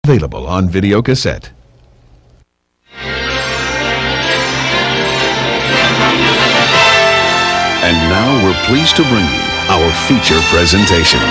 Available on video cassette. And now we're pleased to bring you our feature presentation.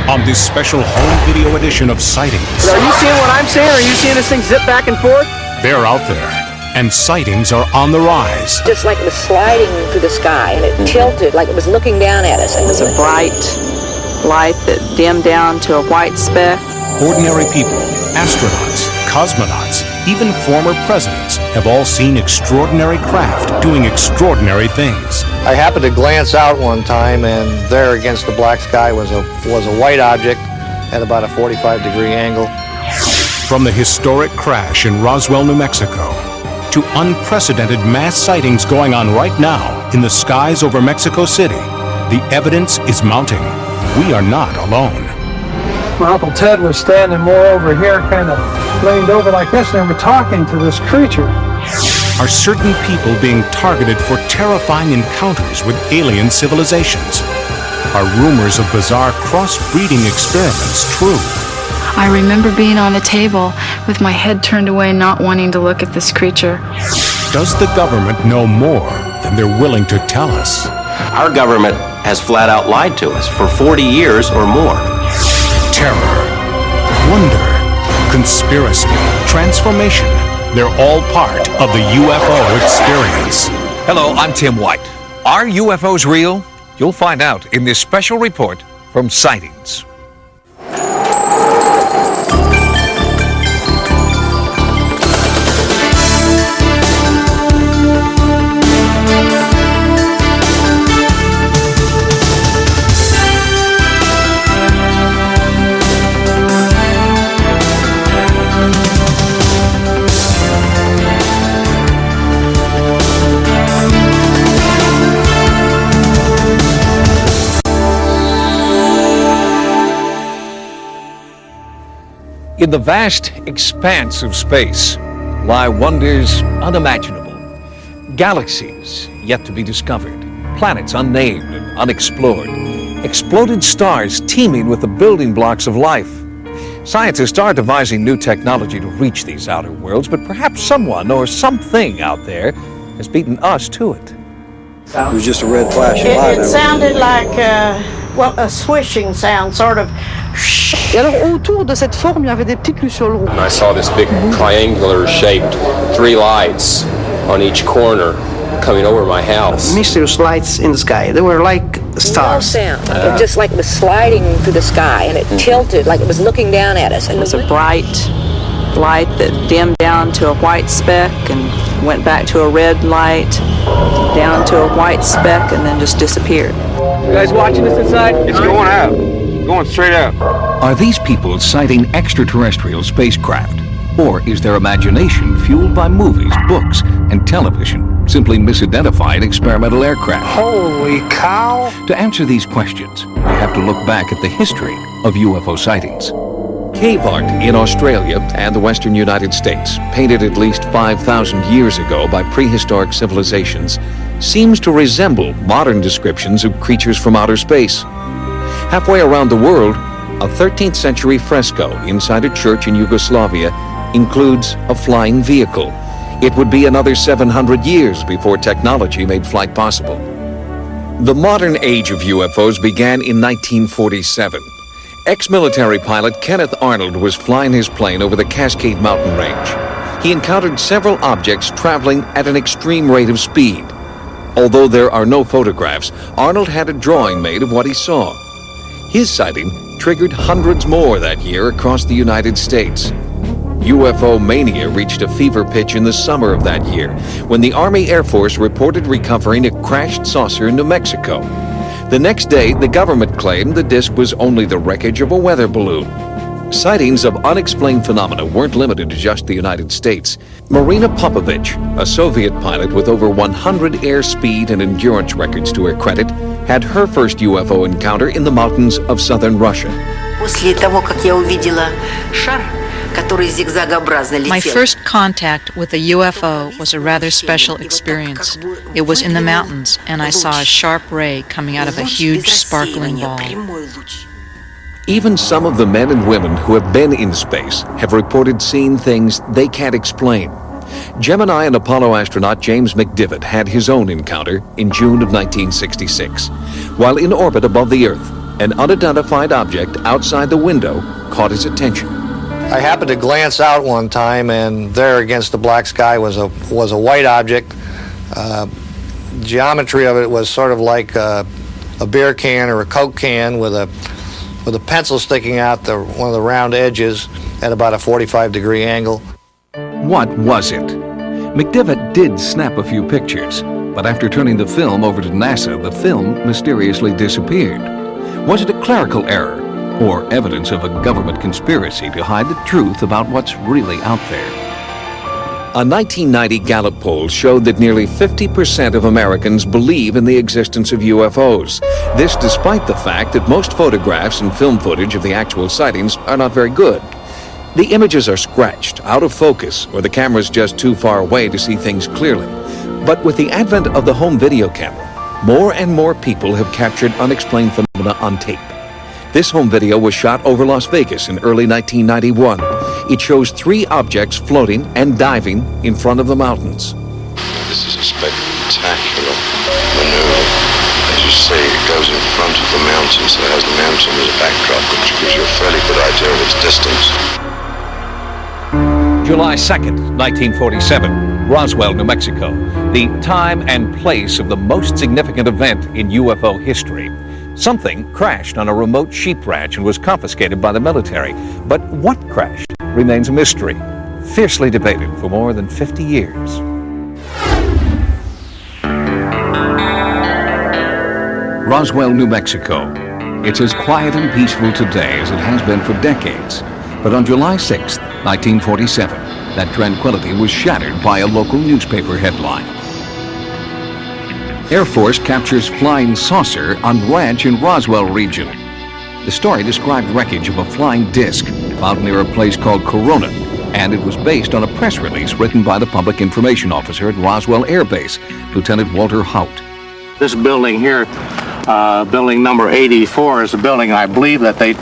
On this special home video edition of Sightings. Are you seeing what I'm seeing? Are you seeing this thing zip back and forth? They're out there, and sightings are on the rise. Just like it was sliding through the sky, and it tilted like it was looking down at us. It was a bright light that dimmed down to a white speck. Ordinary people, astronauts, cosmonauts, even former presidents have all seen extraordinary craft doing extraordinary things. I happened to glance out one time, and there against the black sky was a white object at about a 45-degree angle. From the historic crash in Roswell, New Mexico, to unprecedented mass sightings going on right now in the skies over Mexico City, the evidence is mounting. We are not alone. My Uncle Ted was standing more over here, kind of leaned over like this, and we're talking to this creature. Are certain people being targeted for terrifying encounters with alien civilizations? Are rumors of bizarre crossbreeding experiments true? I remember being on the table with my head turned away, not wanting to look at this creature. Does the government know more than they're willing to tell us? Our government has flat out lied to us for 40 years or more. Terror, wonder, conspiracy, transformation. They're all part of the UFO experience. Hello, I'm Tim White. Are UFOs real? You'll find out in this special report from Sightings. In the vast expanse of space lie wonders unimaginable, galaxies yet to be discovered, planets unnamed and unexplored, exploded stars teeming with the building blocks of life. Scientists are devising new technology to reach these outer worlds, but perhaps someone or something out there has beaten us to it. It was just a red flash of light. It sounded like a swishing sound, sort of. Et alors autour de cette forme, il y avait des petites lucioles rouges. I saw this big triangular shaped 3 lights on each corner coming over my house. Mysterious lights in the sky. They were like stars. Sound. Just like it was sliding through the sky, and it tilted like it was looking down at us. It was a bright light that dimmed down to a white speck and went back to a red light, down to a white speck, and then just disappeared. You guys watching this inside? It's going out. Going straight up. Are these people sighting extraterrestrial spacecraft? Or is their imagination fueled by movies, books, and television simply misidentified experimental aircraft? Holy cow! To answer these questions, we have to look back at the history of UFO sightings. Cave art in Australia and the western United States, painted at least 5,000 years ago by prehistoric civilizations, seems to resemble modern descriptions of creatures from outer space. Halfway around the world, a 13th century fresco inside a church in Yugoslavia includes a flying vehicle. It would be another 700 years before technology made flight possible. The modern age of UFOs began in 1947. Ex-military pilot Kenneth Arnold was flying his plane over the Cascade Mountain Range. He encountered several objects traveling at an extreme rate of speed. Although there are no photographs, Arnold had a drawing made of what he saw. His sighting triggered hundreds more that year across the United States. UFO mania reached a fever pitch in the summer of that year when the Army Air Force reported recovering a crashed saucer in New Mexico. The next day, the government claimed the disc was only the wreckage of a weather balloon. Sightings of unexplained phenomena weren't limited to just the United States. Marina Popovich, a Soviet pilot with over 100 airspeed and endurance records to her credit, had her first UFO encounter in the mountains of southern Russia. My first contact with a UFO was a rather special experience. It was in the mountains, and I saw a sharp ray coming out of a huge sparkling ball. Even some of the men and women who have been in space have reported seeing things they can't explain. Gemini and Apollo astronaut James McDivitt had his own encounter in June of 1966. While in orbit above the Earth, an unidentified object outside the window caught his attention. I happened to glance out one time, and there against the black sky was a white object. Geometry of it was sort of like a beer can or a Coke can with a pencil sticking out one of the round edges at about a 45-degree angle. What was it? McDivitt did snap a few pictures, but after turning the film over to NASA, the film mysteriously disappeared. Was it a clerical error, or evidence of a government conspiracy to hide the truth about what's really out there? A 1990 Gallup poll showed that nearly 50% of Americans believe in the existence of UFOs. This despite the fact that most photographs and film footage of the actual sightings are not very good. The images are scratched, out of focus, or the camera's just too far away to see things clearly. But with the advent of the home video camera, more and more people have captured unexplained phenomena on tape. This home video was shot over Las Vegas in early 1991. It shows 3 objects floating and diving in front of the mountains. This is a spectacular maneuver. As you say, it goes in front of the mountain, so it has the mountain as a backdrop, which gives you a fairly good idea of its distance. July 2nd, 1947, Roswell, New Mexico, the time and place of the most significant event in UFO history. Something crashed on a remote sheep ranch and was confiscated by the military. But what crashed remains a mystery, fiercely debated for more than 50 years. Roswell, New Mexico. It's as quiet and peaceful today as it has been for decades. But on July 6th, 1947, that tranquility was shattered by a local newspaper headline. Air Force captures flying saucer on ranch in Roswell region. The story described wreckage of a flying disc found near a place called Corona, and it was based on a press release written by the public information officer at Roswell Air Base, Lieutenant Walter Haut. This building here, building number 84, is a building I believe that they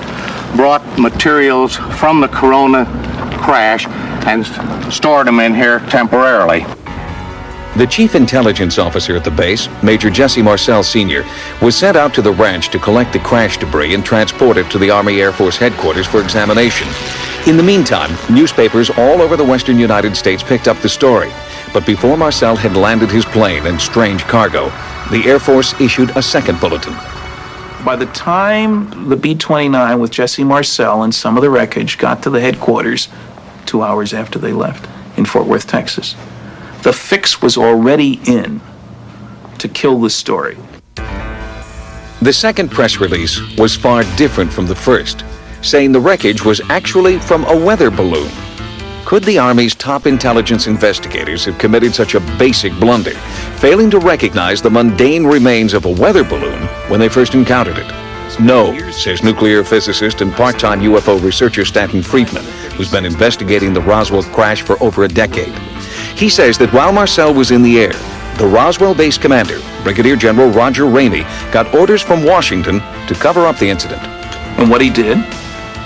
brought materials from the Corona crash and stored them in here temporarily. The chief intelligence officer at the base, Major Jesse Marcel Sr., was sent out to the ranch to collect the crash debris and transport it to the Army Air Force headquarters for examination. In the meantime, newspapers all over the western United States picked up the story. But before Marcel had landed his plane and strange cargo, the Air Force issued a second bulletin. By the time the B-29 with Jesse Marcel and some of the wreckage got to the headquarters 2 hours after they left in Fort Worth, Texas, the fix was already in to kill the story. The second press release was far different from the first, saying the wreckage was actually from a weather balloon. Could the Army's top intelligence investigators have committed such a basic blunder, failing to recognize the mundane remains of a weather balloon when they first encountered it? No, says nuclear physicist and part-time UFO researcher Stanton Friedman, who's been investigating the Roswell crash for over a decade. He says that while Marcel was in the air, the Roswell base commander, Brigadier General Roger Ramey, got orders from Washington to cover up the incident. And what he did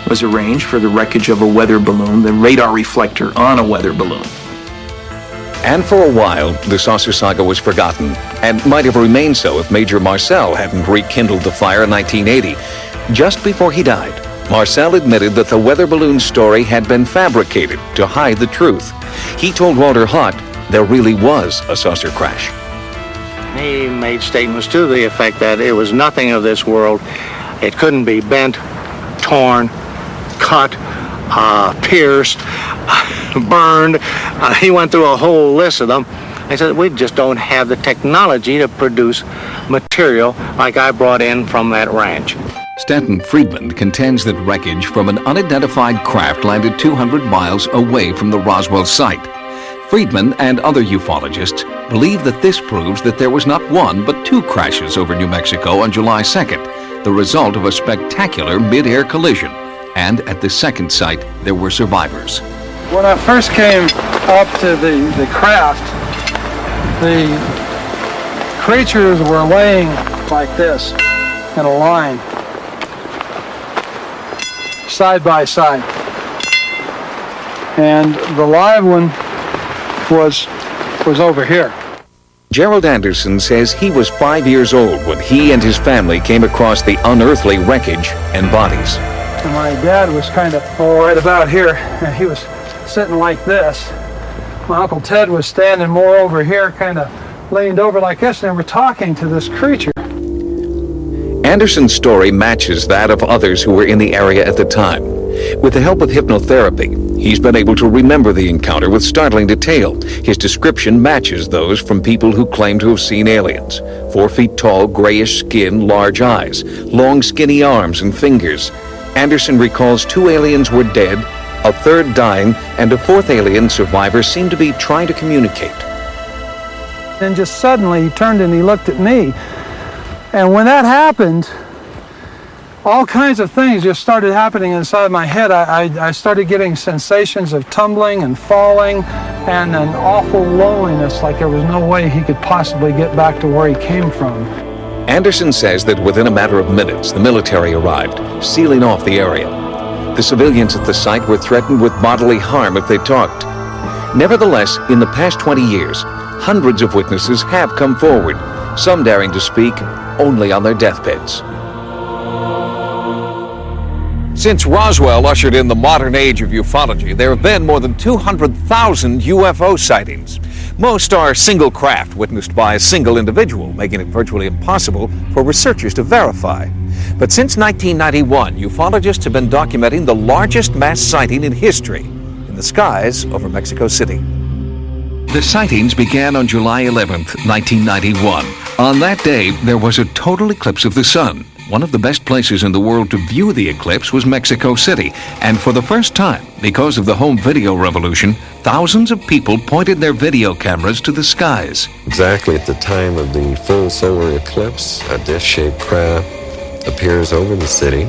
was arrange for the wreckage of a weather balloon, the radar reflector on a weather balloon. And for a while, the saucer saga was forgotten, and might have remained so if Major Marcel hadn't rekindled the fire in 1980. Just before he died, Marcel admitted that the weather balloon story had been fabricated to hide the truth. He told Walter Haut there really was a saucer crash. He made statements to the effect that it was nothing of this world. It couldn't be bent, torn, cut, pierced, burned. He went through a whole list of them. I said, we just don't have the technology to produce material like I brought in from that ranch. Stanton Friedman contends that wreckage from an unidentified craft landed 200 miles away from the Roswell site. Friedman and other ufologists believe that this proves that there was not one but two crashes over New Mexico on July 2nd, the result of a spectacular mid-air collision. And at the second site, there were survivors. When I first came up to the craft, the creatures were laying like this in a line, side by side. And the live one was over here. Gerald Anderson says he was 5 years old when he and his family came across the unearthly wreckage and bodies. And my dad was kind of right about here, and he was sitting like this. My Uncle Ted was standing more over here, kind of leaned over like this, and they were talking to this creature. Anderson's story matches that of others who were in the area at the time. With the help of hypnotherapy, he's been able to remember the encounter with startling detail. His description matches those from people who claim to have seen aliens. 4 feet tall, grayish skin, large eyes, long skinny arms and fingers. Anderson recalls 2 aliens were dead, a third dying, and a 4th alien survivor seemed to be trying to communicate. Then just suddenly he turned and he looked at me. And when that happened, all kinds of things just started happening inside my head. I started getting sensations of tumbling and falling and an awful loneliness, like there was no way he could possibly get back to where he came from. Anderson says that within a matter of minutes, the military arrived, sealing off the area. The civilians at the site were threatened with bodily harm if they talked. Nevertheless, in the past 20 years, hundreds of witnesses have come forward, some daring to speak only on their deathbeds. Since Roswell ushered in the modern age of ufology, there have been more than 200,000 UFO sightings. Most are single craft witnessed by a single individual, making it virtually impossible for researchers to verify. But since 1991, ufologists have been documenting the largest mass sighting in history in the skies over Mexico City. The sightings began on July 11th, 1991. On that day, there was a total eclipse of the sun. One of the best places in the world to view the eclipse was Mexico City. And for the first time, because of the home video revolution, thousands of people pointed their video cameras to the skies. Exactly at the time of the full solar eclipse, a disc-shaped craft appears over the city,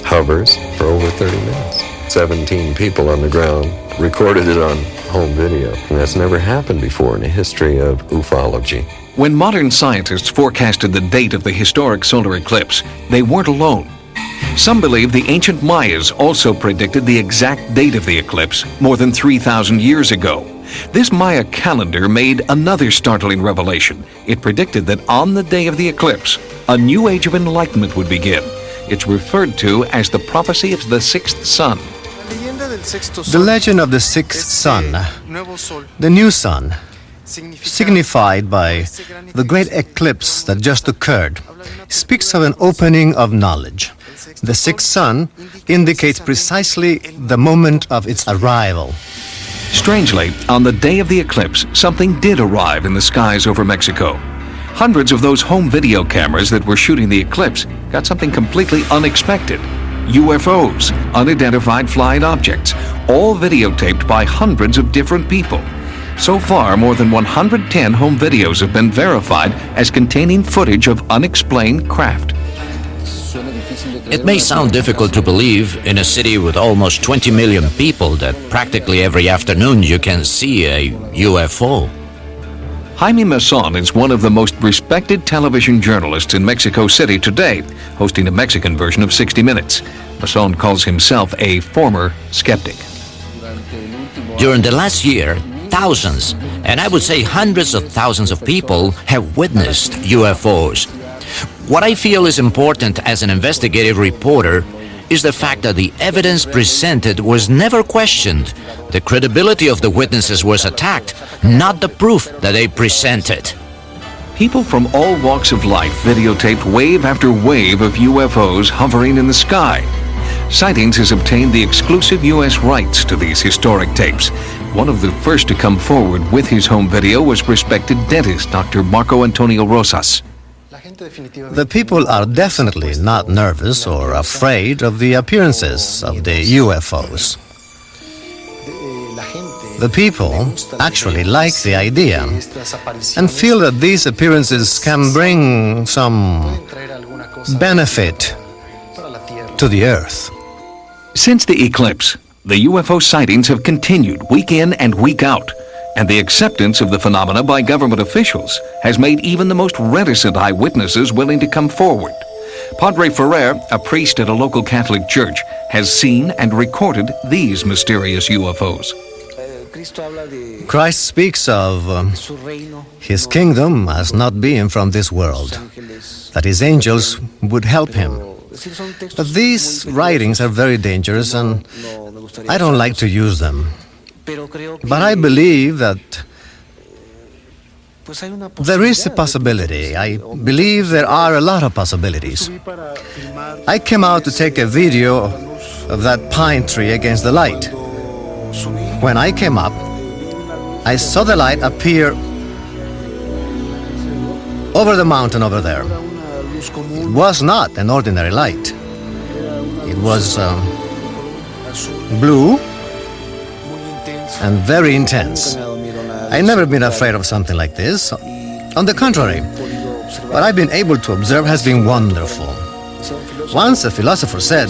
hovers for over 30 minutes. 17 people on the ground recorded it on home video. And that's never happened before in the history of ufology. When modern scientists forecasted the date of the historic solar eclipse, they weren't alone. Some believe the ancient Mayas also predicted the exact date of the eclipse more than 3,000 years ago. This Maya calendar made another startling revelation. It predicted that on the day of the eclipse, a new age of enlightenment would begin. It's referred to as the prophecy of the sixth sun. The legend of the sixth sun, the new sun, signified by the great eclipse that just occurred, speaks of an opening of knowledge. The sixth sun indicates precisely the moment of its arrival. Strangely, on the day of the eclipse, something did arrive in the skies over Mexico. Hundreds of those home video cameras that were shooting the eclipse got something completely unexpected. UFOs, unidentified flying objects, all videotaped by hundreds of different people. So far, more than 110 home videos have been verified as containing footage of unexplained craft. It may sound difficult to believe in a city with almost 20 million people that practically every afternoon you can see a UFO. Jaime Mason is one of the most respected television journalists in Mexico City today, hosting a Mexican version of 60 Minutes. Mason calls himself a former skeptic. During the last year, thousands, and I would say hundreds of thousands of people have witnessed UFOs. What I feel is important as an investigative reporter is the fact that the evidence presented was never questioned. The credibility of the witnesses was attacked, not the proof that they presented. People from all walks of life videotaped wave after wave of UFOs hovering in the sky. Sightings has obtained the exclusive U.S. rights to these historic tapes. One of the first to come forward with his home video was respected dentist Dr. Marco Antonio Rosas. The people are definitely not nervous or afraid of the appearances of the UFOs. The people actually like the idea and feel that these appearances can bring some benefit to the Earth. Since the eclipse, the UFO sightings have continued week in and week out, and the acceptance of the phenomena by government officials has made even the most reticent eyewitnesses willing to come forward. Padre Ferrer, a priest at a local Catholic church, has seen and recorded these mysterious UFOs. Christ speaks of his kingdom as not being from this world, that his angels would help him. But these writings are very dangerous and I don't like to use them. But I believe that there is a possibility. I believe there are a lot of possibilities. I came out to take a video of that pine tree against the light. When I came up, I saw the light appear over the mountain over there. It was not an ordinary light. It was blue and very intense. I've never been afraid of something like this. On the contrary, what I've been able to observe has been wonderful. Once a philosopher said,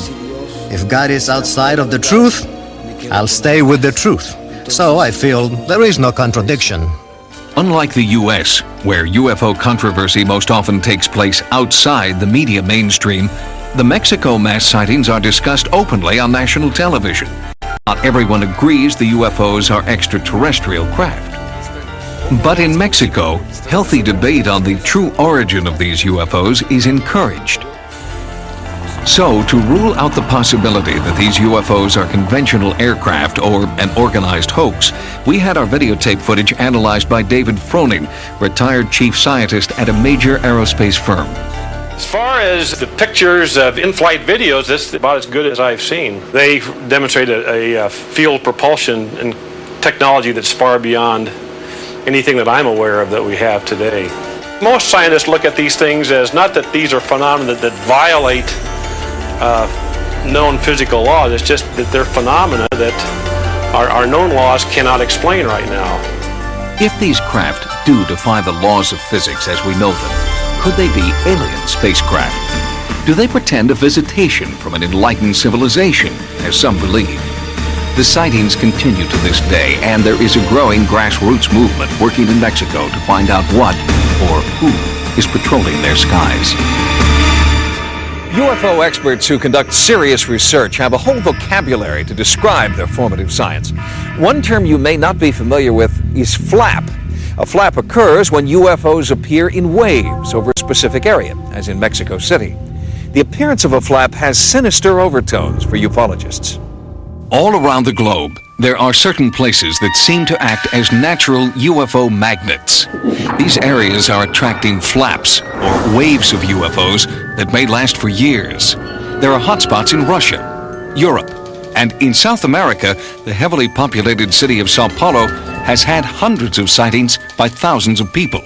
if God is outside of the truth, I'll stay with the truth. So I feel there is no contradiction. Unlike the U.S., where UFO controversy most often takes place outside the media mainstream, the Mexico mass sightings are discussed openly on national television. Not everyone agrees the UFOs are extraterrestrial craft. But in Mexico, healthy debate on the true origin of these UFOs is encouraged. So, to rule out the possibility that these UFOs are conventional aircraft or an organized hoax, we had our videotape footage analyzed by David Froning, retired chief scientist at a major aerospace firm. As far as the pictures of in-flight videos, this is about as good as I've seen. They demonstrate a field propulsion and technology that's far beyond anything that I'm aware of that we have today. Most scientists look at these things as not that these are phenomena that violate known physical laws. It's just that they're phenomena that our known laws cannot explain right now. If these craft do defy the laws of physics as we know them, could they be alien spacecraft? Do they portend a visitation from an enlightened civilization, as some believe? The sightings continue to this day, and there is a growing grassroots movement working in Mexico to find out what or who is patrolling their skies. UFO experts who conduct serious research have a whole vocabulary to describe their formative science. One term you may not be familiar with is flap. A flap occurs when UFOs appear in waves over a specific area, as in Mexico City. The appearance of a flap has sinister overtones for ufologists. All around the globe, there are certain places that seem to act as natural UFO magnets. These areas are attracting flaps, or waves of UFOs, that may last for years. There are hotspots in Russia, Europe, and in South America, the heavily populated city of Sao Paulo has had hundreds of sightings by thousands of people.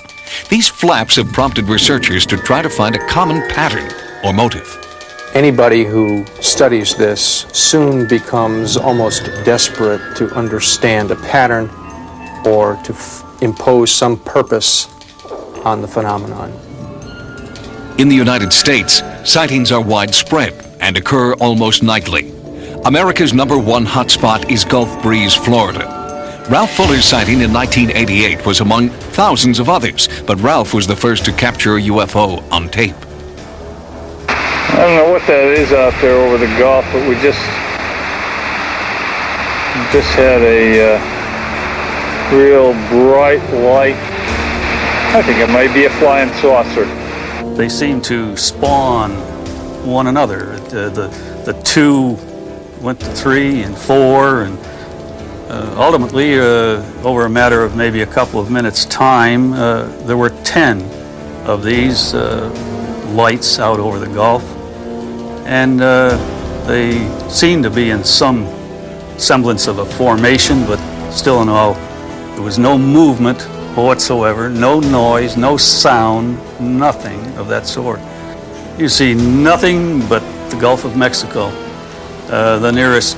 These flaps have prompted researchers to try to find a common pattern or motive. Anybody who studies this soon becomes almost desperate to understand a pattern or to impose some purpose on the phenomenon. In the United States, sightings are widespread and occur almost nightly. America's #1 hotspot is Gulf Breeze, Florida. Ralph Fuller's sighting in 1988 was among thousands of others, but Ralph was the first to capture a UFO on tape. I don't know what that is out there over the Gulf, but we just had a real bright light. I think it might be a flying saucer. They seem to spawn one another. The two went to 3 and 4, and ultimately, over a matter of maybe a couple of minutes' time, there were 10 of these lights out over the Gulf. And They seemed to be in some semblance of a formation, but still in all, there was no movement whatsoever, no noise, no sound, nothing of that sort. You see nothing but the Gulf of Mexico. The nearest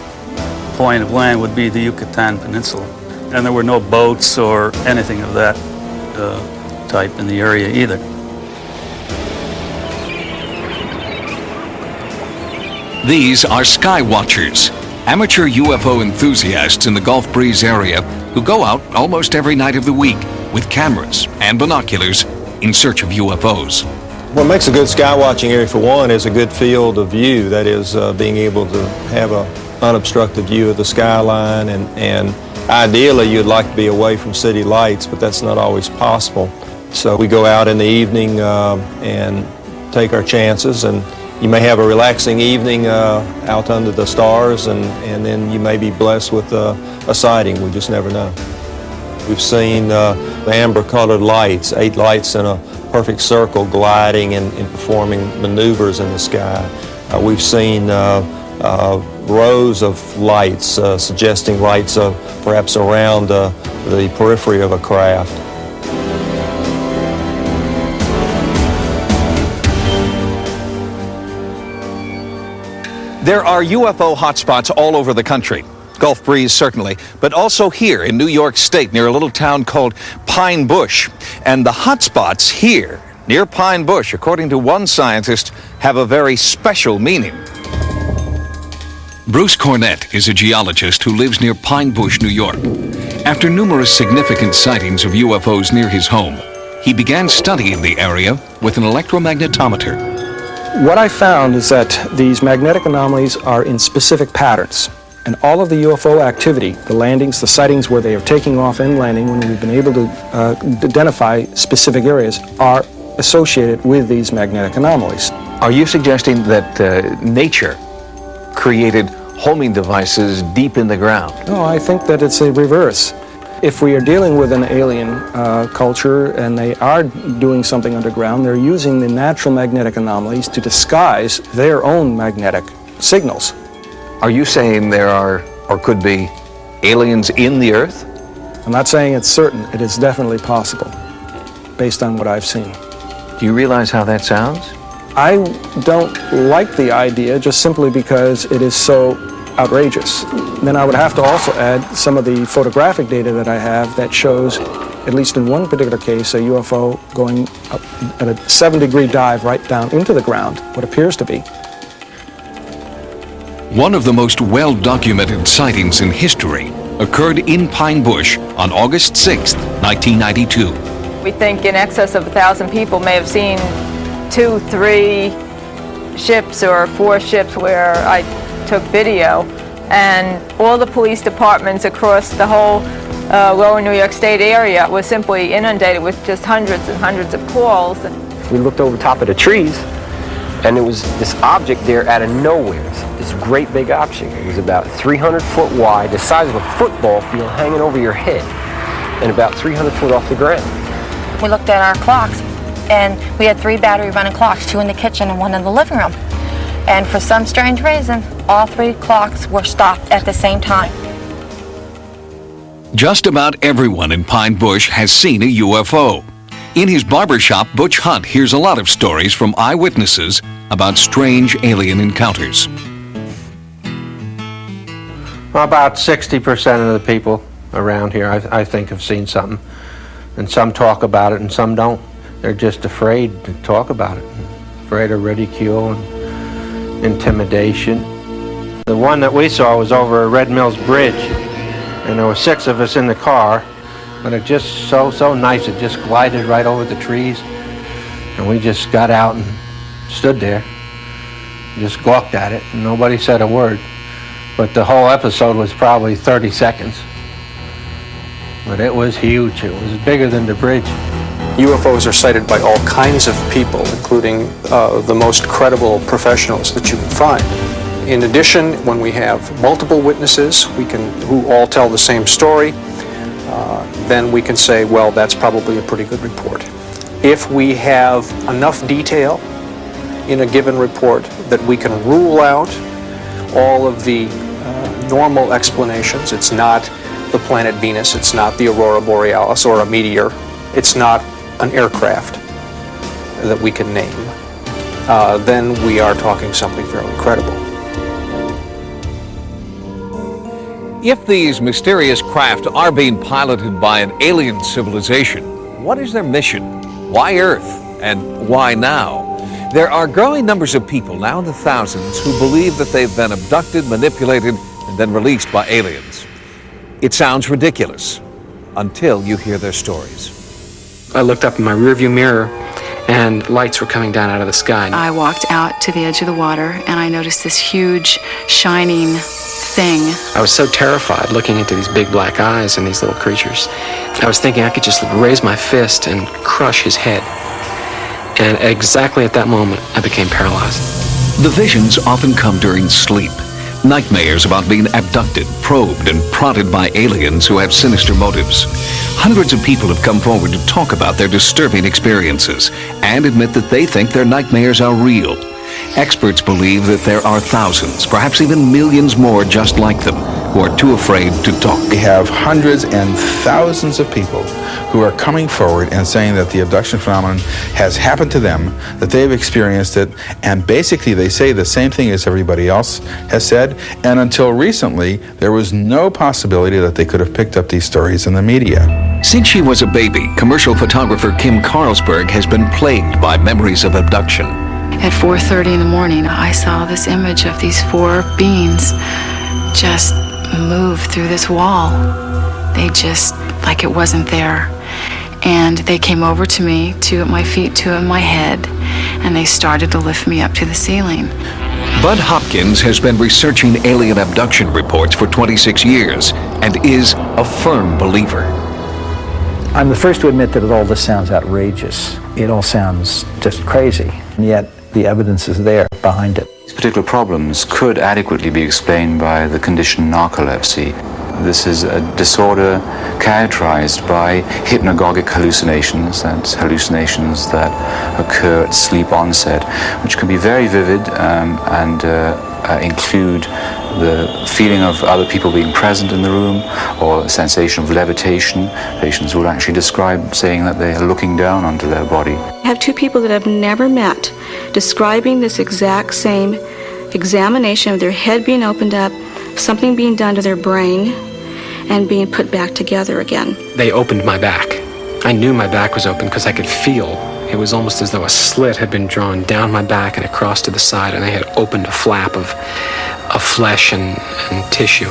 point of land would be the Yucatan Peninsula. And there were no boats or anything of that type in the area either. These are sky watchers, amateur UFO enthusiasts in the Gulf Breeze area who go out almost every night of the week with cameras and binoculars in search of UFOs. What makes a good sky watching area, for one, is a good field of view. That is, being able to have an unobstructed view of the skyline, and ideally you'd like to be away from city lights, but that's not always possible. So we go out in the evening and take our chances, and you may have a relaxing evening out under the stars, and then you may be blessed with a sighting. We just never know. We've seen amber-colored lights, 8 lights in a perfect circle gliding and performing maneuvers in the sky. We've seen rows of lights, suggesting lights perhaps around the periphery of a craft. There are UFO hotspots all over the country. Gulf Breeze, certainly, but also here in New York State near a little town called Pine Bush. And the hotspots here near Pine Bush, according to one scientist, have a very special meaning. Bruce Cornett is a geologist who lives near Pine Bush, New York. After numerous significant sightings of UFOs near his home, he began studying the area with an electromagnetometer. What I found is that these magnetic anomalies are in specific patterns. And all of the UFO activity, the landings, the sightings where they are taking off and landing, when we've been able to identify specific areas, are associated with these magnetic anomalies. Are you suggesting that nature created homing devices deep in the ground? No, I think that it's a reverse. If we are dealing with an alien culture and they are doing something underground, they're using the natural magnetic anomalies to disguise their own magnetic signals. Are you saying there are, or could be, aliens in the Earth? I'm not saying it's certain. It is definitely possible, based on what I've seen. Do you realize how that sounds? I don't like the idea just simply because it is so outrageous. Then I would have to also add some of the photographic data that I have that shows, at least in one particular case, a UFO going up at a 7-degree dive right down into the ground, what appears to be. One of the most well-documented sightings in history occurred in Pine Bush on August 6, 1992. We think in excess of 1,000 people may have seen 2, 3 ships or 4 ships where I took video, and all the police departments across the whole lower New York State area was simply inundated with just hundreds and hundreds of calls. We looked over top of the trees, and there was this object there out of nowhere, this great big object. It was about 300 foot wide, the size of a football field hanging over your head, and about 300 foot off the ground. We looked at our clocks, and we had 3 battery running clocks, 2 in the kitchen and 1 in the living room. And for some strange reason, all 3 clocks were stopped at the same time. Just about everyone in Pine Bush has seen a UFO. In his barbershop, Butch Hunt hears a lot of stories from eyewitnesses about strange alien encounters. Well, about 60% of the people around here, I think, have seen something. And some talk about it and some don't. They're just afraid to talk about it. Afraid of ridicule and intimidation. The one that we saw was over Red Mills Bridge, and there were 6 of us in the car, but it just so nice. It just glided right over the trees, and we just got out and stood there, just gawked at it, and nobody said a word. But the whole episode was probably 30 seconds. But it was huge. It was bigger than the bridge. UFOs are cited by all kinds of people, including the most credible professionals that you can find. In addition, when we have multiple witnesses who all tell the same story, then we can say, well, that's probably a pretty good report. If we have enough detail in a given report that we can rule out all of the normal explanations. It's not the planet Venus, it's not the aurora borealis or a meteor, it's not an aircraft that we can name, then we are talking something fairly credible. If these mysterious craft are being piloted by an alien civilization, what is their mission? Why Earth? And why now? There are growing numbers of people, now in the thousands, who believe that they've been abducted, manipulated, and then released by aliens. It sounds ridiculous until you hear their stories. I looked up in my rearview mirror and lights were coming down out of the sky. I walked out to the edge of the water and I noticed this huge, shining thing. I was so terrified looking into these big black eyes and these little creatures. I was thinking I could just raise my fist and crush his head. And exactly at that moment, I became paralyzed. The visions often come during sleep. Nightmares about being abducted, probed, and prodded by aliens who have sinister motives. Hundreds of people have come forward to talk about their disturbing experiences and admit that they think their nightmares are real. Experts believe that there are thousands, perhaps even millions more just like them, who are too afraid to talk. We have hundreds and thousands of people who are coming forward and saying that the abduction phenomenon has happened to them, that they've experienced it, and basically they say the same thing as everybody else has said, and until recently, there was no possibility that they could have picked up these stories in the media. Since she was a baby, commercial photographer Kim Carlsberg has been plagued by memories of abduction. At 4:30 in the morning, I saw this image of these four beings just move through this wall. They just, like it wasn't there. And they came over to me, two at my feet, two at my head, and they started to lift me up to the ceiling. Bud Hopkins has been researching alien abduction reports for 26 years and is a firm believer. I'm the first to admit that all this sounds outrageous. It all sounds just crazy, and yet the evidence is there behind it. These particular problems could adequately be explained by the condition narcolepsy. This is a disorder characterized by hypnagogic hallucinations, that's hallucinations that occur at sleep onset, which can be very vivid and include the feeling of other people being present in the room or a sensation of levitation. Patients will actually describe saying that they are looking down onto their body. I have two people that I've never met describing this exact same examination of their head being opened up, something being done to their brain, and being put back together again. They opened my back. I knew my back was open because I could feel. It was almost as though a slit had been drawn down my back and across to the side, and they had opened a flap of flesh and tissue.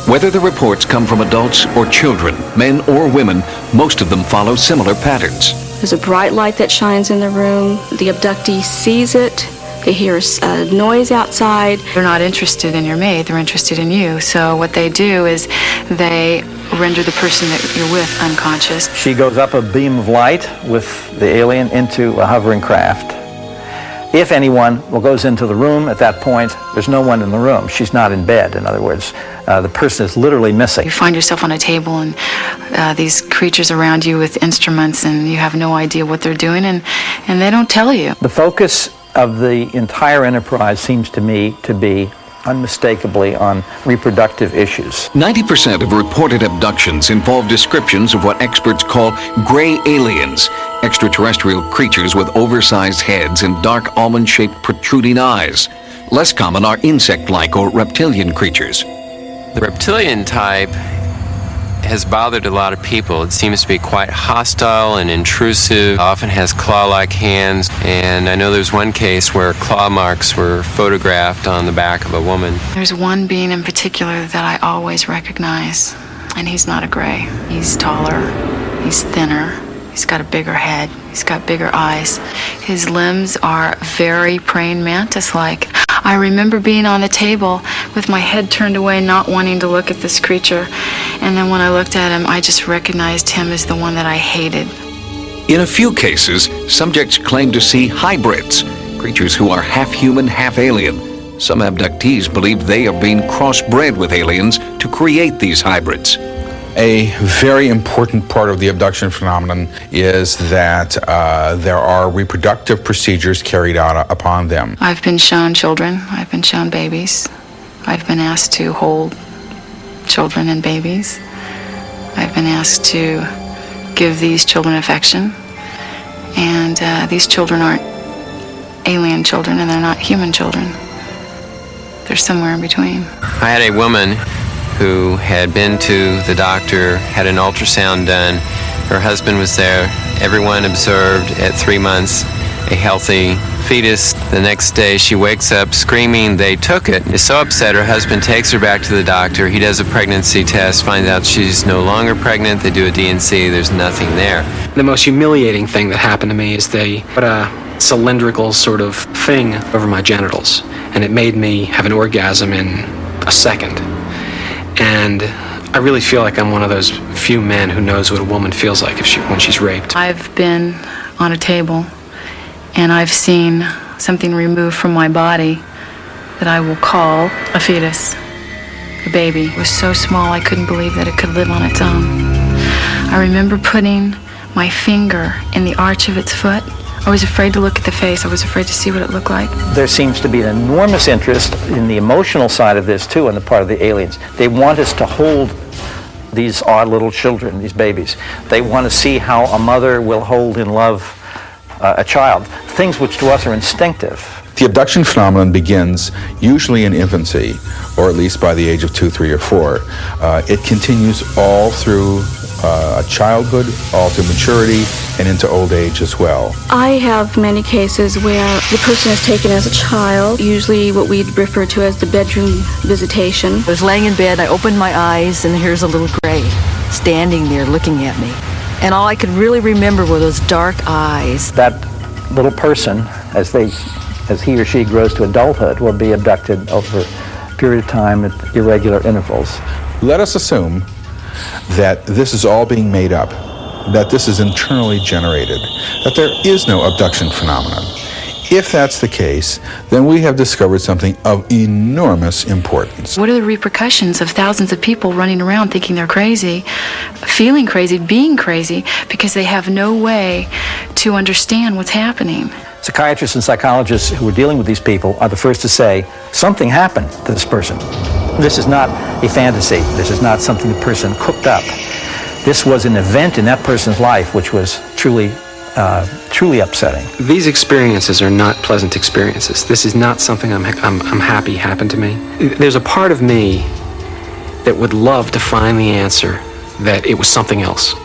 Whether the reports come from adults or children, men or women, most of them follow similar patterns. There's a bright light that shines in the room. The abductee sees it. They hear a noise outside. They're not interested in your mate, they're interested in you. So what they do is they render the person that you're with unconscious. She goes up a beam of light with the alien into a hovering craft. If anyone goes into the room at that point, there's no one in the room. She's not in bed. In other words, the person is literally missing. You find yourself on a table and these creatures around you with instruments, and you have no idea what they're doing, and they don't tell you. The focus of the entire enterprise seems to me to be unmistakably on reproductive issues. 90% of reported abductions involve descriptions of what experts call gray aliens, extraterrestrial creatures with oversized heads and dark almond-shaped protruding eyes. Less common are insect-like or reptilian creatures. The reptilian type has bothered a lot of people. It seems to be quite hostile and intrusive, often has claw-like hands, and I know there's one case where claw marks were photographed on the back of a woman. There's one being in particular that I always recognize, and he's not a gray. He's taller, he's thinner, he's got a bigger head, he's got bigger eyes. His limbs are very praying mantis-like. I remember being on the table with my head turned away, not wanting to look at this creature. And then when I looked at him, I just recognized him as the one that I hated. In a few cases, subjects claim to see hybrids, creatures who are half human, half alien. Some abductees believe they are being crossbred with aliens to create these hybrids. A very important part of the abduction phenomenon is that there are reproductive procedures carried out upon them. I've been shown children, I've been shown babies, I've been asked to hold children and babies. I've been asked to give these children affection. And these children aren't alien children, and they're not human children. They're somewhere in between. I had a woman who had been to the doctor, had an ultrasound done. Her husband was there. Everyone observed at 3 months a healthy fetus. The next day she wakes up screaming they took it. Is so upset her husband takes her back to the doctor. He does a pregnancy test, finds out she's no longer pregnant. They do a D&C, there's nothing there. The most humiliating thing that happened to me is they put a cylindrical sort of thing over my genitals, and it made me have an orgasm in a second. And I really feel like I'm one of those few men who knows what a woman feels like when she's raped. I've been on a table and I've seen something removed from my body that I will call a fetus, a baby. It was so small I couldn't believe that it could live on its own. I remember putting my finger in the arch of its foot. I was afraid to look at the face. I was afraid to see what it looked like. There seems to be an enormous interest in the emotional side of this, too, on the part of the aliens. They want us to hold these odd little children, these babies. They want to see how a mother will hold in love a child, things which to us are instinctive. The abduction phenomenon begins usually in infancy, or at least by the age of 2, 3, or 4. It continues all through childhood, all through maturity, and into old age as well. I have many cases where the person is taken as a child, usually what we refer to as the bedroom visitation. I was laying in bed, I opened my eyes, and here's a little gray standing there looking at me. And all I could really remember were those dark eyes. That little person, as he or she grows to adulthood, will be abducted over a period of time at irregular intervals. Let us assume that this is all being made up, that this is internally generated, that there is no abduction phenomenon. If that's the case, then we have discovered something of enormous importance. What are the repercussions of thousands of people running around thinking they're crazy, feeling crazy, being crazy, because they have no way to understand what's happening? Psychiatrists and psychologists who are dealing with these people are the first to say, something happened to this person. This is not a fantasy. This is not something the person cooked up. This was an event in that person's life which was truly upsetting. These experiences are not pleasant experiences. This is not something I'm happy happened to me. There's a part of me that would love to find the answer that it was something else.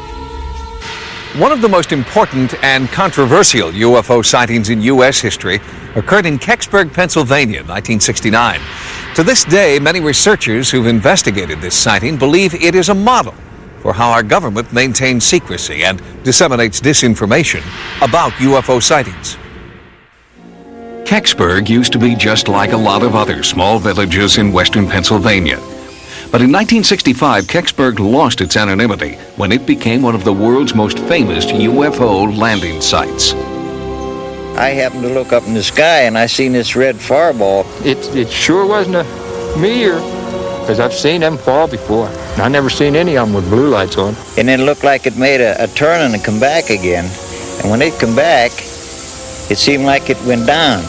One of the most important and controversial UFO sightings in U.S. history occurred in Kecksburg, Pennsylvania, 1969. To this day, many researchers who've investigated this sighting believe it is a model for how our government maintains secrecy and disseminates disinformation about UFO sightings. Kecksburg used to be just like a lot of other small villages in western Pennsylvania. But in 1965, Kecksburg lost its anonymity when it became one of the world's most famous UFO landing sites. I happened to look up in the sky and I seen this red fireball. It sure wasn't a meteor, because I've seen them fall before. I never seen any of them with blue lights on. And it looked like it made a turn and come back again. And when it come back, it seemed like it went down.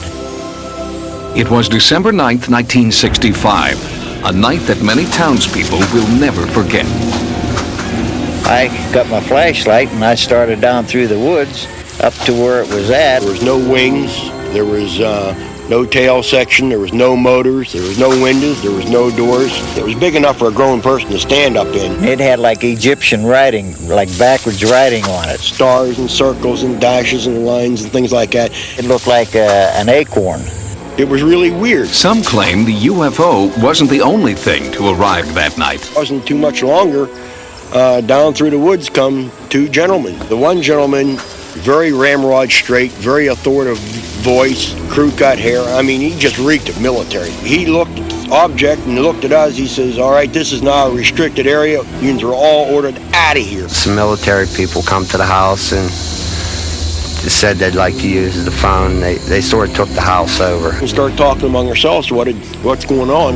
It was December 9th, 1965, a night that many townspeople will never forget. I got my flashlight and I started down through the woods up to where it was at. There was no wings, there was no tail section, there was no motors, there was no windows, there was no doors. It was big enough for a grown person to stand up in. It had like Egyptian writing, like backwards writing on it. Stars and circles and dashes and lines and things like that. It looked like an acorn. It was really weird. Some claim the UFO wasn't the only thing to arrive that night. It wasn't too much longer. Down through the woods come two gentlemen. The one gentleman, very ramrod straight, very authoritative voice, crew-cut hair. I mean, he just reeked of military. He looked at the object and looked at us. He says, all right, this is now a restricted area. You are all ordered out of here. Some military people come to the house and said they'd like to use the phone. They sort of took the house over. We started talking among ourselves, what's going on.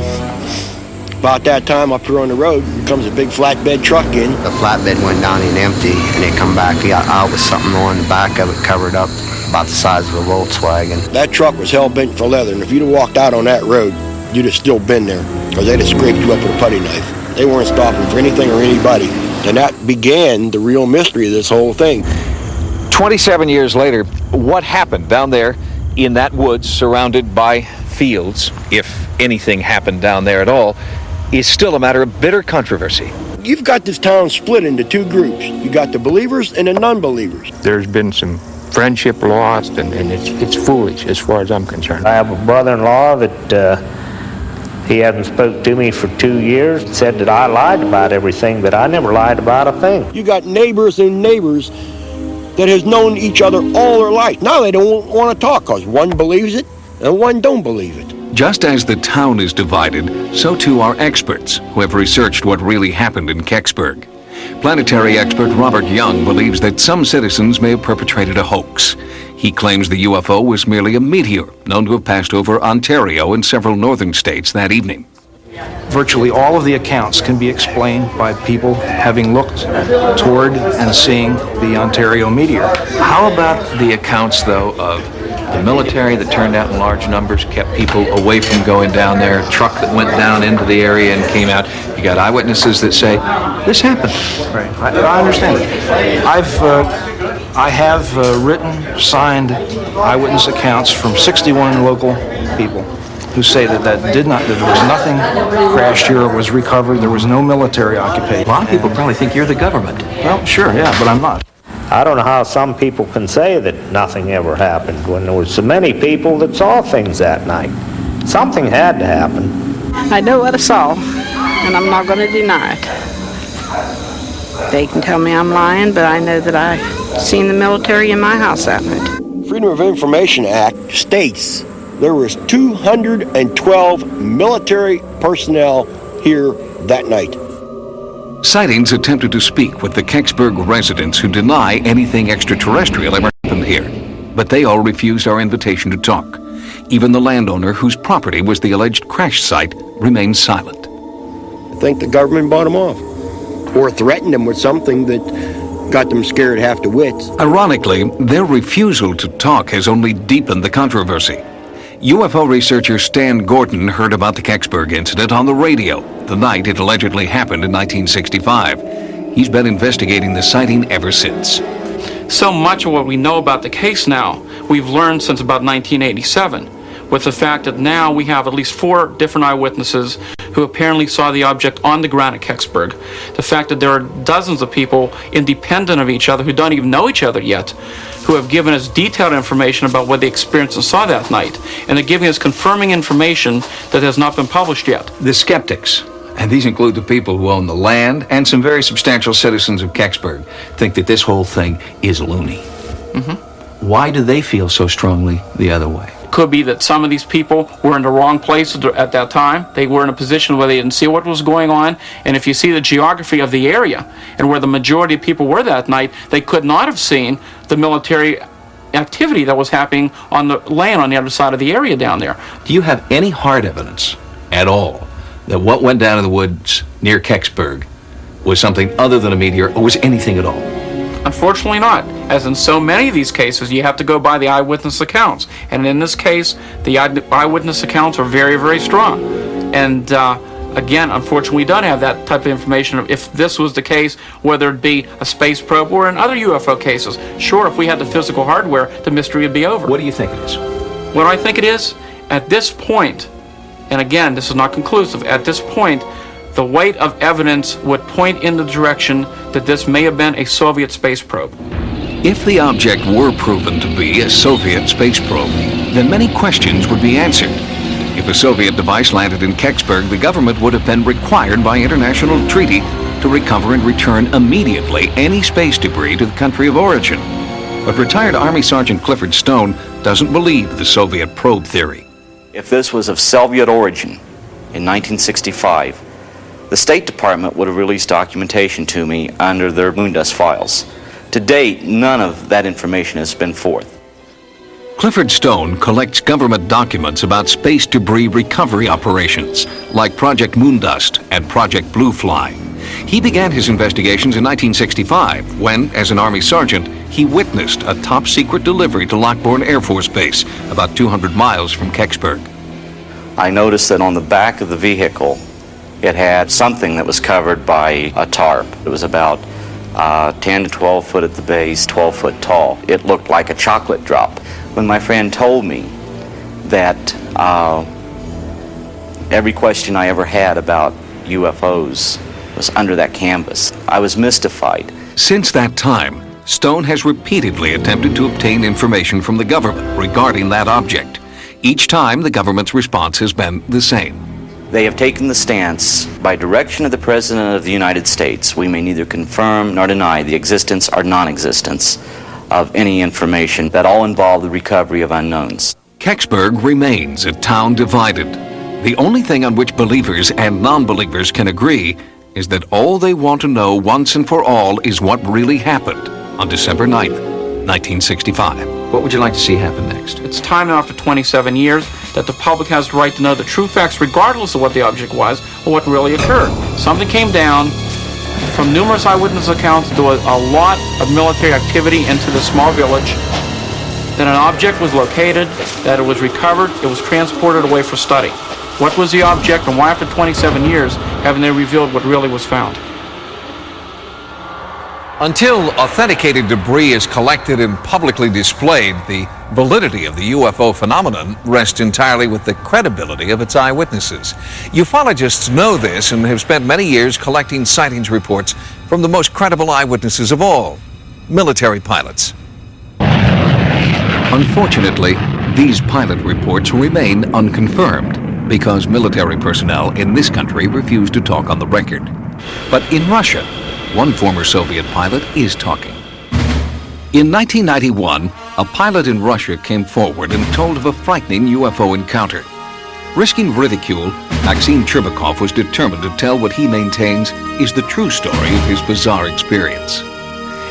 About that time, up here on the road, comes a big flatbed truck in. The flatbed went down and empty, and it come back out with something on the back of it covered up about the size of a Volkswagen. That truck was hell-bent for leather, and if you'd have walked out on that road, you'd have still been there, because they'd have scraped you up with a putty knife. They weren't stopping for anything or anybody. And that began the real mystery of this whole thing. 27 years later, what happened down there in that woods surrounded by fields, if anything happened down there at all, is still a matter of bitter controversy. You've got this town split into two groups. You got the believers and the non-believers. There's been some friendship lost, and it's foolish as far as I'm concerned. I have a brother-in-law that he hasn't spoke to me for 2 years, said that I lied about everything, but I never lied about a thing. You got neighbors and neighbors that has known each other all their life. Now they don't want to talk because one believes it and one don't believe it. Just as the town is divided, so too are experts who have researched what really happened in Kecksburg. Planetary expert Robert Young believes that some citizens may have perpetrated a hoax. He claims the UFO was merely a meteor known to have passed over Ontario and several northern states that evening. Virtually all of the accounts can be explained by people having looked toward and seeing the Ontario meteor. How about the accounts, though, of the military that turned out in large numbers, kept people away from going down there, a truck that went down into the area and came out? You got eyewitnesses that say, this happened. Right, I understand it. I have written, signed eyewitness accounts from 61 local people who say that there was nothing crashed here or was recovered. There was no military occupation. A lot of people probably think you're the government. Well, sure, yeah, but I'm not. I don't know how some people can say that nothing ever happened when there were so many people that saw things that night. Something had to happen. I know what I saw, and I'm not going to deny it. They can tell me I'm lying, but I know that I seen the military in my house that night. Freedom of Information Act states there was 212 military personnel here that night. Sightings attempted to speak with the Kecksburg residents who deny anything extraterrestrial ever happened here, but they all refused our invitation to talk. Even the landowner whose property was the alleged crash site remained silent. I think the government bought them off, or threatened them with something that got them scared half to wits. Ironically, their refusal to talk has only deepened the controversy. UFO researcher Stan Gordon heard about the Kecksburg incident on the radio the night it allegedly happened in 1965. He's been investigating the sighting ever since. So much of what we know about the case now, we've learned since about 1987, with the fact that now we have at least 4 different eyewitnesses who apparently saw the object on the ground at Kecksburg. The fact that there are dozens of people independent of each other who don't even know each other yet, who have given us detailed information about what they experienced and saw that night. And they're giving us confirming information that has not been published yet. The skeptics, and these include the people who own the land and some very substantial citizens of Kecksburg, think that this whole thing is loony. Why do they feel so strongly the other way? Could be that some of these people were in the wrong place at that time. They were in a position where they didn't see what was going on. And if you see the geography of the area and where the majority of people were that night, they could not have seen the military activity that was happening on the land on the other side of the area down there. Do you have any hard evidence at all that what went down in the woods near Kecksburg was something other than a meteor, or was anything at all? Unfortunately not. As in so many of these cases, you have to go by the eyewitness accounts. And in this case, the eyewitness accounts are very, very strong. And again, unfortunately, we don't have that type of information. If this was the case, whether it be a space probe or in other UFO cases, sure, if we had the physical hardware, the mystery would be over. What do you think it is? What do I think it is? At this point, and again, this is not conclusive, at this point, the weight of evidence would point in the direction that this may have been a Soviet space probe. If the object were proven to be a Soviet space probe, then many questions would be answered. If a Soviet device landed in Kecksburg, the government would have been required by international treaty to recover and return immediately any space debris to the country of origin. But retired Army Sergeant Clifford Stone doesn't believe the Soviet probe theory. If this was of Soviet origin in 1965, the State Department would have released documentation to me under their Moondust files. To date, none of that information has been forth. Clifford Stone collects government documents about space debris recovery operations, like Project Moondust and Project Blue Fly. He began his investigations in 1965 when, as an Army sergeant, he witnessed a top-secret delivery to Lockbourne Air Force Base, about 200 miles from Kecksburg. I noticed that on the back of the vehicle, it had something that was covered by a tarp. It was about 10 to 12 foot at the base, 12 foot tall. It looked like a chocolate drop. When my friend told me that every question I ever had about UFOs was under that canvas, I was mystified. Since that time, Stone has repeatedly attempted to obtain information from the government regarding that object. Each time, the government's response has been the same. They have taken the stance, by direction of the President of the United States, we may neither confirm nor deny the existence or non-existence of any information that all involve the recovery of unknowns. Kecksburg remains a town divided. The only thing on which believers and non-believers can agree is that all they want to know once and for all is what really happened on December 9th, 1965. What would you like to see happen next? It's time now after 27 years that the public has the right to know the true facts regardless of what the object was or what really occurred. Something came down. From numerous eyewitness accounts, there was a lot of military activity into this small village. Then an object was located, that it was recovered, it was transported away for study. What was the object, and why after 27 years haven't they revealed what really was found? Until authenticated debris is collected and publicly displayed, the validity of the UFO phenomenon rests entirely with the credibility of its eyewitnesses. Ufologists know this and have spent many years collecting sightings reports from the most credible eyewitnesses of all, military pilots. Unfortunately, these pilot reports remain unconfirmed because military personnel in this country refuse to talk on the record. But in Russia, one former Soviet pilot is talking. In 1991, a pilot in Russia came forward and told of a frightening UFO encounter. Risking ridicule, Maxim Cherbakov was determined to tell what he maintains is the true story of his bizarre experience.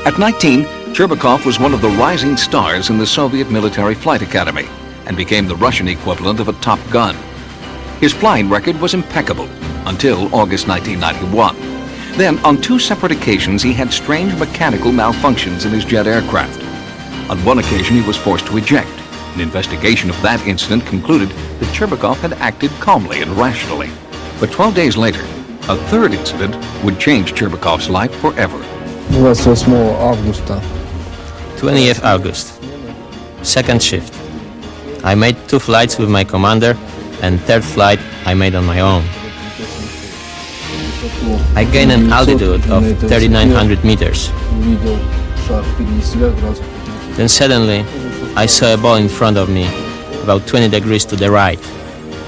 At 19, Cherbakov was one of the rising stars in the Soviet Military Flight Academy and became the Russian equivalent of a Top Gun. His flying record was impeccable until August 1991. Then, on two separate occasions, he had strange mechanical malfunctions in his jet aircraft. On one occasion, he was forced to eject. An investigation of that incident concluded that Cherbakov had acted calmly and rationally. But 12 days later, a third incident would change Cherbakov's life forever. 20th August, second shift. I made 2 flights with my commander, and third flight I made on my own. I gained an altitude of 3,900 meters. Then suddenly, I saw a ball in front of me, about 20 degrees to the right.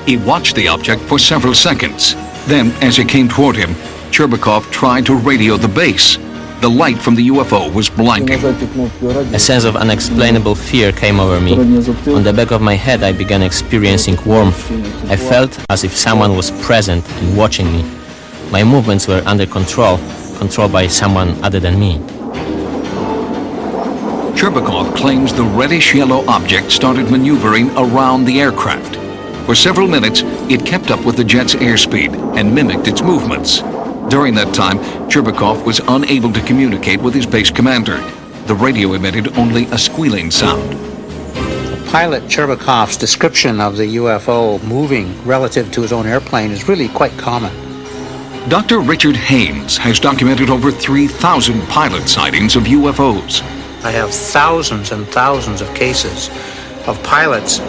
He watched the object for several seconds. Then, as it came toward him, Cherbakov tried to radio the base. The light from the UFO was blinding. A sense of unexplainable fear came over me. On the back of my head, I began experiencing warmth. I felt as if someone was present and watching me. My movements were under control, controlled by someone other than me. Cherbakov claims the reddish-yellow object started maneuvering around the aircraft. For several minutes, it kept up with the jet's airspeed and mimicked its movements. During that time, Cherbakov was unable to communicate with his base commander. The radio emitted only a squealing sound. Pilot Cherbakov's description of the UFO moving relative to his own airplane is really quite common. Dr. Richard Haynes has documented over 3,000 pilot sightings of UFOs. I have thousands and thousands of cases of pilots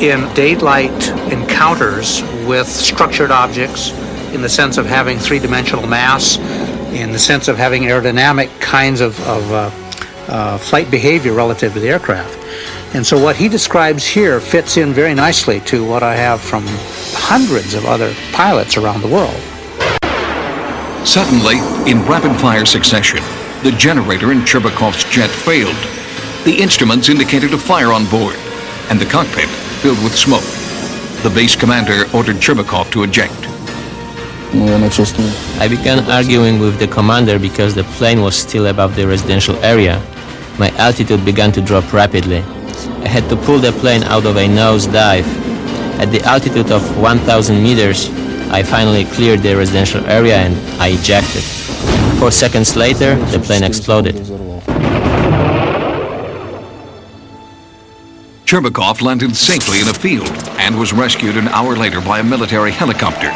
in daylight encounters with structured objects, in the sense of having three-dimensional mass, in the sense of having aerodynamic kinds of flight behavior relative to the aircraft. And so what he describes here fits in very nicely to what I have from hundreds of other pilots around the world. Suddenly, in rapid-fire succession, the generator in Cherbakov's jet failed. The instruments indicated a fire on board, and the cockpit filled with smoke. The base commander ordered Cherbakov to eject. I began arguing with the commander because the plane was still above the residential area. My altitude began to drop rapidly. I had to pull the plane out of a nose dive. At the altitude of 1,000 meters, I finally cleared the residential area and I ejected. 4 seconds later, the plane exploded. Cherbakov landed safely in a field and was rescued an hour later by a military helicopter.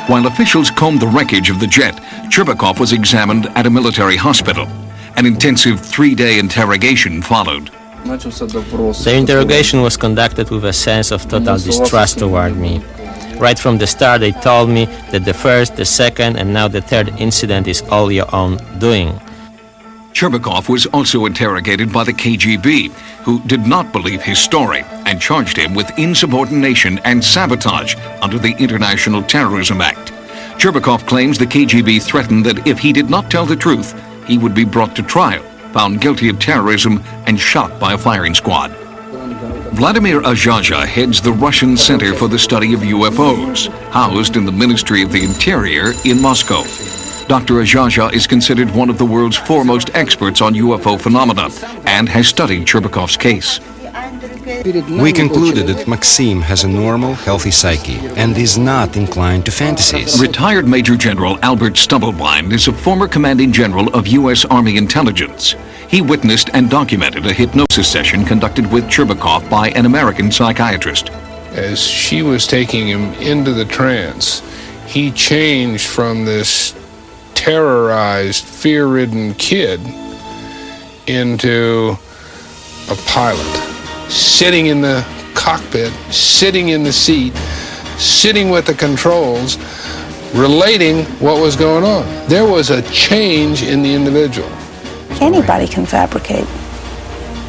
While officials combed the wreckage of the jet, Cherbakov was examined at a military hospital. An intensive 3-day interrogation followed. The interrogation was conducted with a sense of total distrust toward me. Right from the start, they told me that the first, the second, and now the third incident is all your own doing. Cherbakov was also interrogated by the KGB, who did not believe his story and charged him with insubordination and sabotage under the International Terrorism Act. Cherbakov claims the KGB threatened that if he did not tell the truth, he would be brought to trial, found guilty of terrorism, and shot by a firing squad. Vladimir Azhaja heads the Russian Center for the Study of UFOs, housed in the Ministry of the Interior in Moscow. Dr. Azhaja is considered one of the world's foremost experts on UFO phenomena and has studied Cherbakov's case. We concluded that Maxim has a normal, healthy psyche and is not inclined to fantasies. Retired Major General Albert Stubbleblind is a former commanding general of U.S. Army intelligence. He witnessed and documented a hypnosis session conducted with Cherbakov by an American psychiatrist. As she was taking him into the trance, he changed from this terrorized, fear-ridden kid into a pilot. Sitting in the cockpit, sitting in the seat, sitting with the controls, relating what was going on. There was a change in the individual. Anybody can fabricate.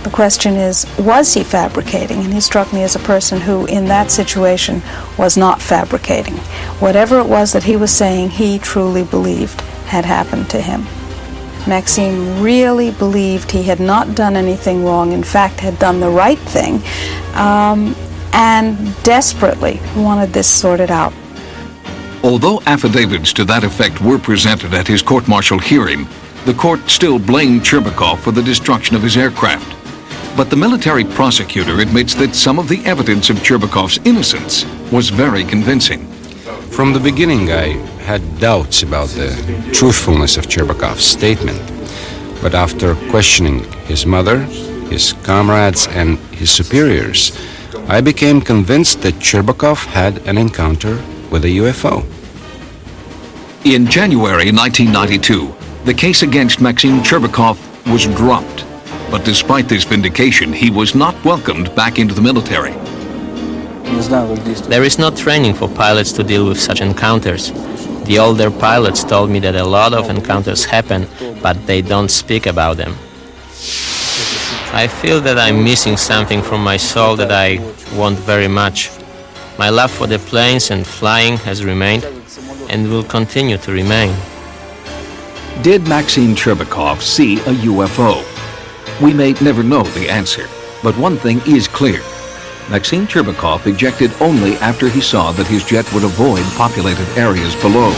The question is, was he fabricating? And he struck me as a person who, in that situation, was not fabricating. Whatever it was that he was saying, he truly believed had happened to him. Maxime really believed he had not done anything wrong, in fact had done the right thing, and desperately wanted this sorted out. Although affidavits to that effect were presented at his court-martial hearing, the court still blamed Cherbakov for the destruction of his aircraft. But the military prosecutor admits that some of the evidence of Cherbakov's innocence was very convincing. From the beginning, I had doubts about the truthfulness of Cherbakov's statement. But after questioning his mother, his comrades, and his superiors, I became convinced that Cherbakov had an encounter with a UFO. In January 1992, the case against Maxim Cherbakov was dropped. But despite this vindication, he was not welcomed back into the military. There is no training for pilots to deal with such encounters. The older pilots told me that a lot of encounters happen, but they don't speak about them. I feel that I'm missing something from my soul that I want very much. My love for the planes and flying has remained and will continue to remain. Did Maxim Cherbakov see a UFO? We may never know the answer, but one thing is clear. Maxim Cherbakov ejected only after he saw that his jet would avoid populated areas below.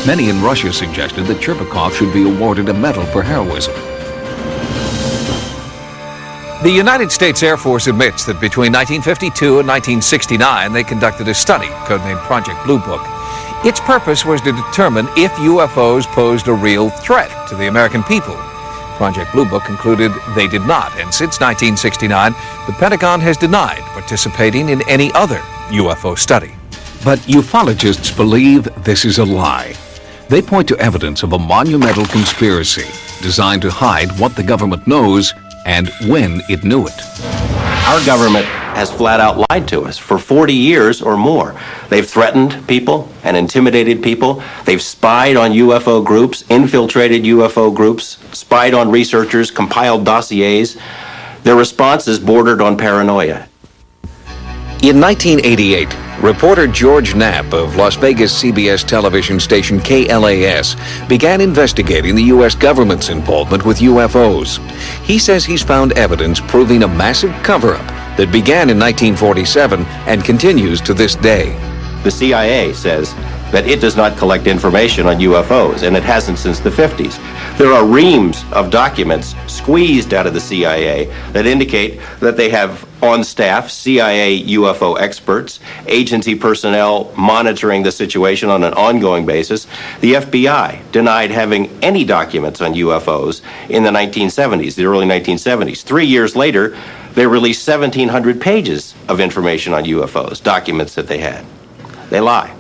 Many in Russia suggested that Cherbakov should be awarded a medal for heroism. The United States Air Force admits that between 1952 and 1969, they conducted a study, codenamed Project Blue Book. Its purpose was to determine if UFOs posed a real threat to the American people. Project Blue Book concluded they did not, and since 1969, the Pentagon has denied participating in any other UFO study. But ufologists believe this is a lie. They point to evidence of a monumental conspiracy designed to hide what the government knows and when it knew it. Our government has flat out lied to us for 40 years or more. They've threatened people and intimidated people. They've spied on UFO groups, infiltrated UFO groups, spied on researchers, compiled dossiers. Their responses bordered on paranoia. In 1988, reporter George Knapp of Las Vegas CBS television station KLAS began investigating the U.S. government's involvement with UFOs. He says he's found evidence proving a massive cover-up that began in 1947 and continues to this day. The CIA says that it does not collect information on UFOs, and it hasn't since the 50s. There are reams of documents squeezed out of the CIA that indicate that they have on staff CIA UFO experts, agency personnel monitoring the situation on an ongoing basis. The FBI denied having any documents on UFOs in the 1970s, the early 1970s. 3 years later, they released 1,700 pages of information on UFOs, documents that they had. They lie.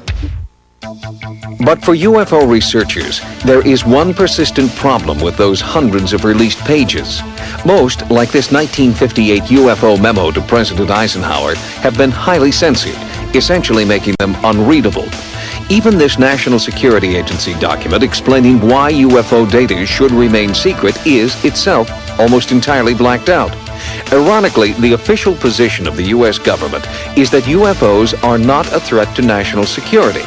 But for UFO researchers, there is one persistent problem with those hundreds of released pages. Most, like this 1958 UFO memo to President Eisenhower, have been highly censored, essentially making them unreadable. Even this National Security Agency document explaining why UFO data should remain secret is itself almost entirely blacked out. Ironically, the official position of the U.S. government is that UFOs are not a threat to national security.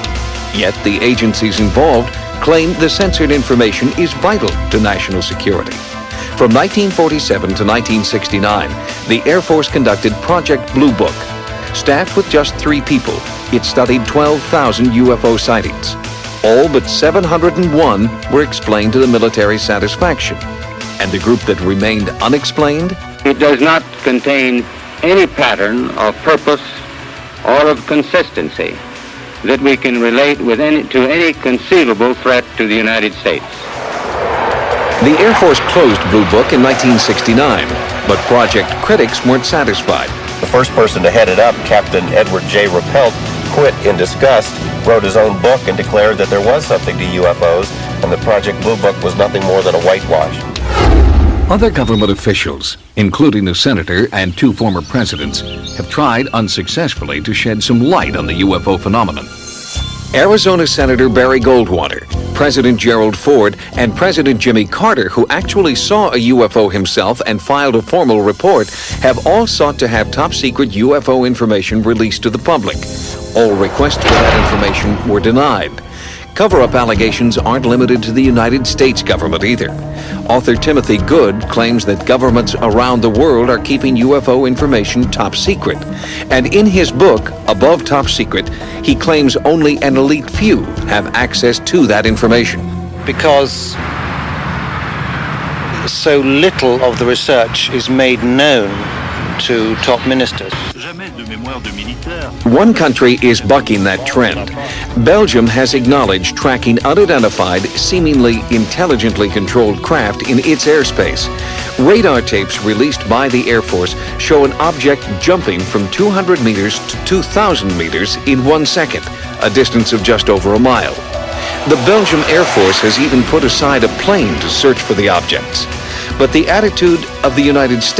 Yet the agencies involved claim the censored information is vital to national security. From 1947 to 1969, the Air Force conducted Project Blue Book. Staffed with just 3 people, it studied 12,000 UFO sightings. All but 701 were explained to the military's satisfaction. And the group that remained unexplained? It does not contain any pattern of purpose or of consistency that we can relate to any conceivable threat to the United States. The Air Force closed Blue Book in 1969, but project critics weren't satisfied. The first person to head it up, Captain Edward J. Rappelt, quit in disgust, wrote his own book, and declared that there was something to UFOs, and the Project Blue Book was nothing more than a whitewash. Other government officials, including a senator and 2 former presidents, have tried unsuccessfully to shed some light on the UFO phenomenon. Arizona Senator Barry Goldwater, President Gerald Ford, and President Jimmy Carter, who actually saw a UFO himself and filed a formal report, have all sought to have top-secret UFO information released to the public. All requests for that information were denied. Cover-up allegations aren't limited to the United States government either. Author Timothy Good claims that governments around the world are keeping UFO information top secret. And in his book, Above Top Secret, he claims only an elite few have access to that information. Because so little of the research is made known to top ministers. One country is bucking that trend. Belgium has acknowledged tracking unidentified, seemingly intelligently controlled craft in its airspace. Radar tapes released by the Air Force show an object jumping from 200 meters to 2,000 meters in 1 second, a distance of just over a mile. The Belgian Air Force has even put aside a plane to search for the objects. But the attitude of the United States